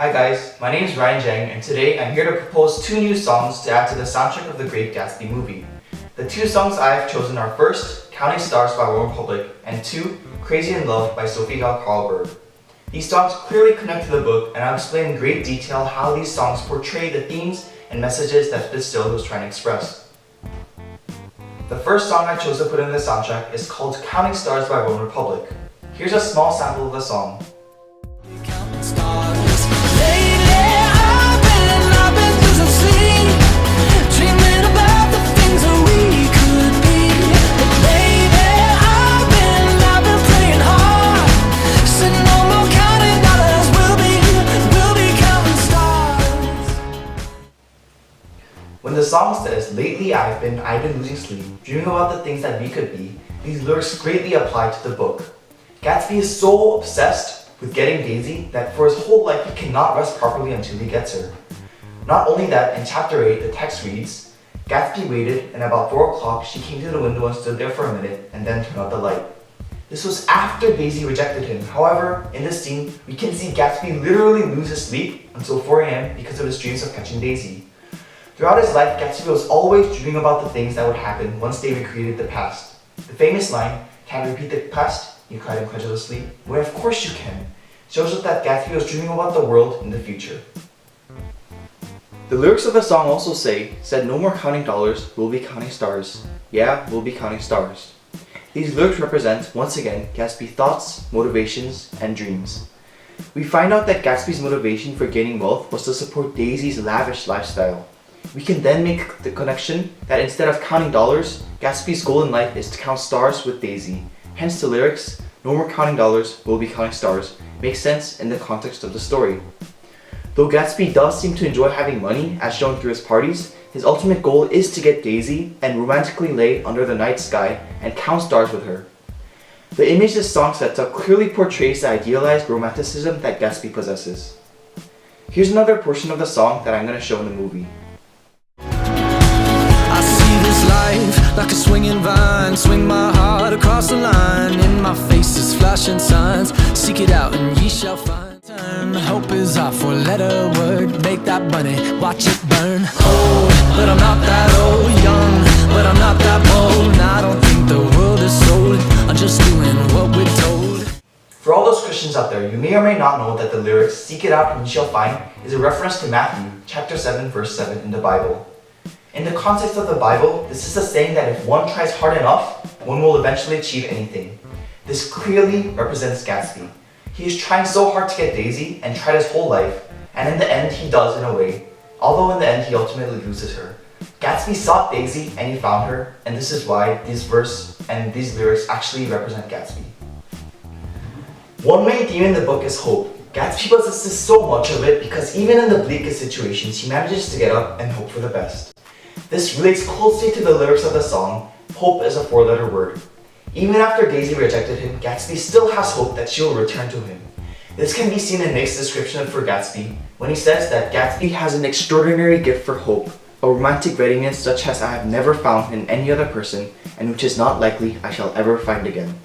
Hi guys, my name is Jang, and today I'm here to propose two new songs to add to the soundtrack of the Great Gatsby movie. The two songs I have chosen are first, Counting Stars by OneRepublic, and two, Crazy in Love by Sofia Karlberg. These songs clearly connect to the book, and I'll explain in great detail how these songs portray the themes and messages that Fitzgerald was trying to express. The first song I chose to put in the soundtrack is called Counting Stars by OneRepublic. Here's a small sample of the song. When the song says, "Lately I've been losing sleep, dreaming about the things that we could be," these lyrics greatly apply to the book. Gatsby is so obsessed with getting Daisy that for his whole life he cannot rest properly until he gets her. Not only that, in chapter 8 the text reads, "Gatsby waited, and about 4 o'clock she came to the window and stood there for a minute and then turned out the light." This was after Daisy rejected him. However, in this scene, we can see Gatsby literally lose his sleep until 4 a.m. because of his dreams of catching Daisy. Throughout his life, Gatsby was always dreaming about the things that would happen once they recreated the past. The famous line, "Can't repeat the past?" he cried incredulously. Well, of course you can. Shows us that Gatsby was dreaming about the world in the future. The lyrics of the song also say, "Said no more counting dollars, we'll be counting stars. Yeah, we'll be counting stars." These lyrics represent, once again, Gatsby's thoughts, motivations, and dreams. We find out that Gatsby's motivation for gaining wealth was to support Daisy's lavish lifestyle. We can then make the connection that instead of counting dollars, Gatsby's goal in life is to count stars with Daisy. Hence the lyrics, "No more counting dollars, we'll be counting stars," makes sense in the context of the story. Though Gatsby does seem to enjoy having money, as shown through his parties, his ultimate goal is to get Daisy and romantically lay under the night sky and count stars with her. The image this song sets up clearly portrays the idealized romanticism that Gatsby possesses. Here's another portion of the song that I'm going to show in the movie. Life like a swinging vine, swing my heart across the line. In my face is flashing signs, seek it out and ye shall find. Turn, hope is our four-letter word, make that money, watch it burn. Old, but I'm not that old, young, but I'm not that bold. And I don't think the world is sold, I'm just doing what we're told. For all those Christians out there, you may or may not know that the lyrics, "Seek it out and ye shall find," is a reference to Matthew chapter 7 verse 7 in the Bible. In the context of the Bible, this is a saying that if one tries hard enough, one will eventually achieve anything. This clearly represents Gatsby. He is trying so hard to get Daisy and tried his whole life, and in the end he does in a way, although in the end he ultimately loses her. Gatsby sought Daisy and he found her, and this is why this verse and these lyrics actually represent Gatsby. One main theme in the book is hope. Gatsby possesses so much of it because even in the bleakest situations he manages to get up and hope for the best. This relates closely to the lyrics of the song, "Hope is a 4-letter word." Even after Daisy rejected him, Gatsby still has hope that she will return to him. This can be seen in Nick's description for Gatsby, when he says that Gatsby has an extraordinary gift for hope, a romantic readiness such as I have never found in any other person, and which is not likely I shall ever find again.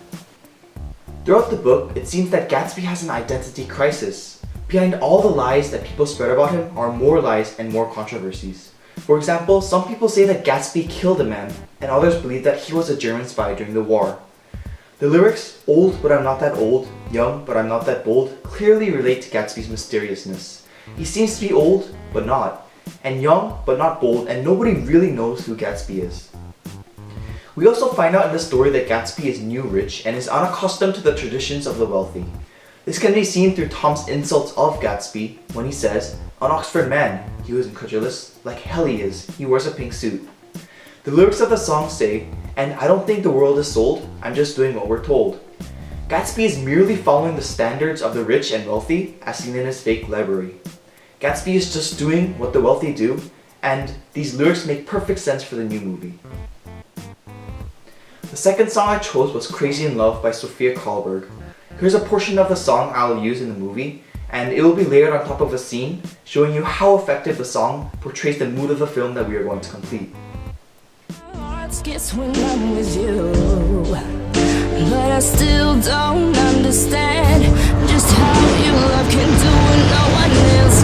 Throughout the book, it seems that Gatsby has an identity crisis. Behind all the lies that people spread about him are more lies and more controversies. For example, some people say that Gatsby killed a man, and others believe that he was a German spy during the war. The lyrics, "Old but I'm not that old, young but I'm not that bold," clearly relate to Gatsby's mysteriousness. He seems to be old, but not, and young, but not bold, and nobody really knows who Gatsby is. We also find out in the story that Gatsby is new rich and is unaccustomed to the traditions of the wealthy. This can be seen through Tom's insults of Gatsby when he says, "An Oxford man," he was incredulous, "like hell he is, he wears a pink suit." The lyrics of the song say, "And I don't think the world is sold, I'm just doing what we're told." Gatsby is merely following the standards of the rich and wealthy as seen in his fake library. Gatsby is just doing what the wealthy do, and these lyrics make perfect sense for the new movie. The second song I chose was "Crazy in Love" by Sofia Karlberg. Here's a portion of the song I'll use in the movie, and it will be layered on top of a scene, showing you how effective the song portrays the mood of the film that we are going to complete. Hearts gets when I'm with you, but I still don't understand just how your love can do what no one else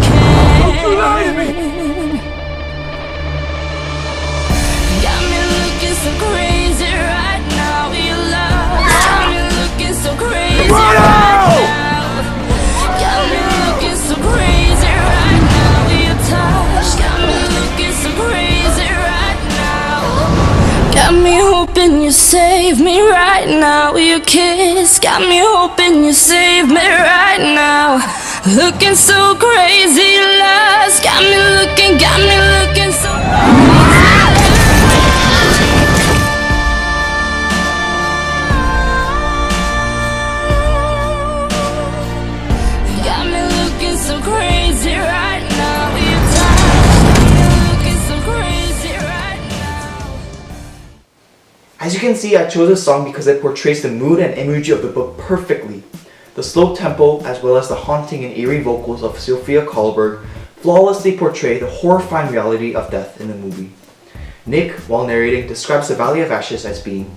your kiss got me hoping you save me right now. Looking so crazy, lost. Got me looking so. Got me looking so crazy right now. You got me looking so crazy right now. As you can see, I chose this song because it portrays the mood and imagery of the book perfectly. The slow tempo, as well as the haunting and eerie vocals of Sofia Karlberg, flawlessly portray the horrifying reality of death in the movie. Nick, while narrating, describes the Valley of Ashes as being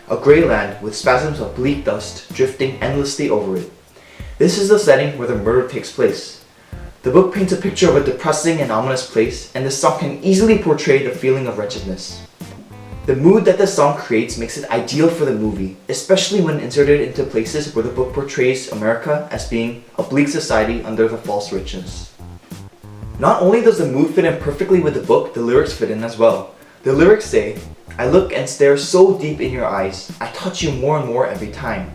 a grey land with spasms of bleak dust drifting endlessly over it. This is the setting where the murder takes place. The book paints a picture of a depressing and ominous place, and the song can easily portray the feeling of wretchedness. The mood that the song creates makes it ideal for the movie, especially when inserted into places where the book portrays America as being a bleak society under the false richness. Not only does the mood fit in perfectly with the book, the lyrics fit in as well. The lyrics say, "I look and stare so deep in your eyes, I touch you more and more every time."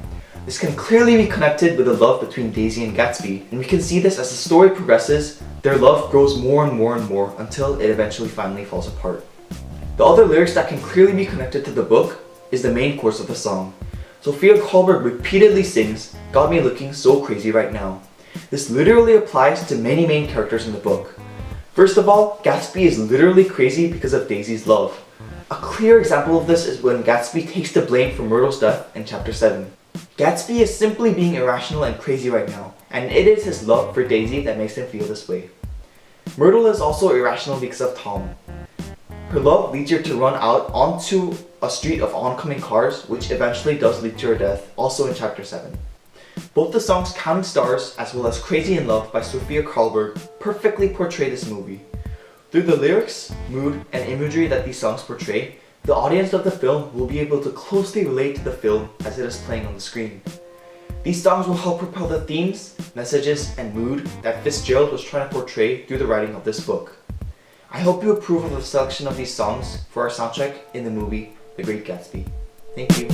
This can clearly be connected with the love between Daisy and Gatsby, and we can see this as the story progresses, their love grows more and more and more until it eventually finally falls apart. The other lyrics that can clearly be connected to the book is the main chorus of the song. Sofia Karlberg repeatedly sings, "Got me looking so crazy right now." This literally applies to many main characters in the book. First of all, Gatsby is literally crazy because of Daisy's love. A clear example of this is when Gatsby takes the blame for Myrtle's death in chapter 7. Gatsby is simply being irrational and crazy right now, and it is his love for Daisy that makes him feel this way. Myrtle is also irrational because of Tom. Her love leads her to run out onto a street of oncoming cars, which eventually does lead to her death, also in chapter 7. Both the songs Counting Stars as well as Crazy in Love by Sofia Karlberg perfectly portray this movie. Through the lyrics, mood, and imagery that these songs portray, the audience of the film will be able to closely relate to the film as it is playing on the screen. These songs will help propel the themes, messages, and mood that Fitzgerald was trying to portray through the writing of this book. I hope you approve of the selection of these songs for our soundtrack in the movie The Great Gatsby. Thank you.